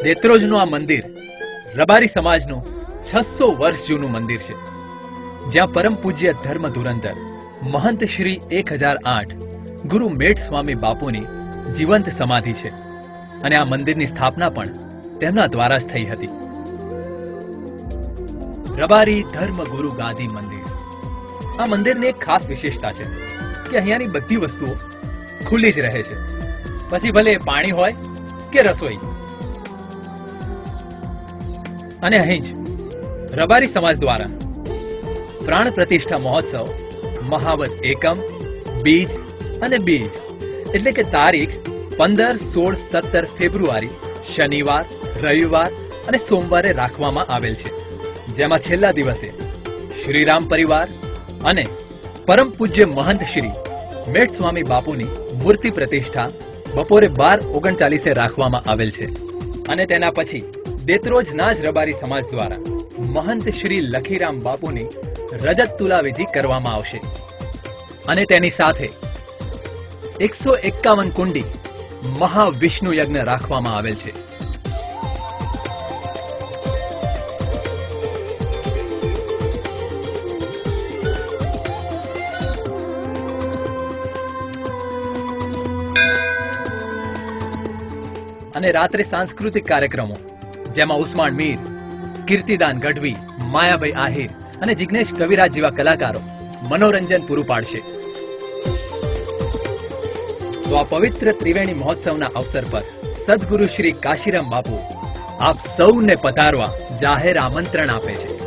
દેત્રોજનું આ મંદિર રબારી સમાજનું 600 વર્ષ જૂનું મંદિર છે, જ્યાં પરમ પૂજ્ય ધર્મ ધુરંધર મહંત શ્રી 1008 ગુરુ મેટ સ્વામી બાપુની જીવંત સમાધિ છે અને આ મંદિરની સ્થાપના પણ તેમના દ્વારા જ થઈ હતી. રબારી ધર્મ ગુરુ ગાદી મંદિર. આ મંદિરની એક ખાસ વિશેષતા છે કે અહીંયાની બધી વસ્તુઓ ખુલ્લી જ રહે છે, પછી ભલે પાણી હોય કે રસોઈ. અને અહીં જ રબારી સમાજ દ્વારા પ્રાણ પ્રતિષ્ઠા મહોત્સવ મહાવત એકમ, બીજ અને બીજ એટલે કે તારીખ 15, 16, 17 ફેબ્રુઆરી શનિવાર, રવિવાર અને સોમવારે રાખવામાં આવેલ છે, જેમાં છેલ્લા દિવસે શ્રીરામ પરિવાર અને પરમ પૂજ્ય મહંત શ્રી મેટ સ્વામી બાપુની મૂર્તિ પ્રતિષ્ઠા બપોરે 12:39 રાખવામાં આવેલ છે. અને તેના પછી દેત્રોજના જ રબારી સમાજ દ્વારા મહંત શ્રી લખીરામ બાપુની રજત તુલા વિધિ કરવામાં આવશે અને તેની સાથે 151 કુંડી મહાવિષ્ણુ યજ્ઞ રાખવામાં આવેલ છે. અને રાત્રે સાંસ્કૃતિક કાર્યક્રમો, જેમાં ઉસ્માન મીર, કીર્તિદાન ગઢવી, માયાભાઈ આહિર અને જિગ્નેશ કવિરાજ જેવા કલાકારો મનોરંજન પૂરું પાડશે. તો આ પવિત્ર ત્રિવેણી મહોત્સવના અવસર પર સદગુરુ શ્રી કાશીરામ બાપુ આપ સૌને પધારવા જાહેર આમંત્રણ આપે છે.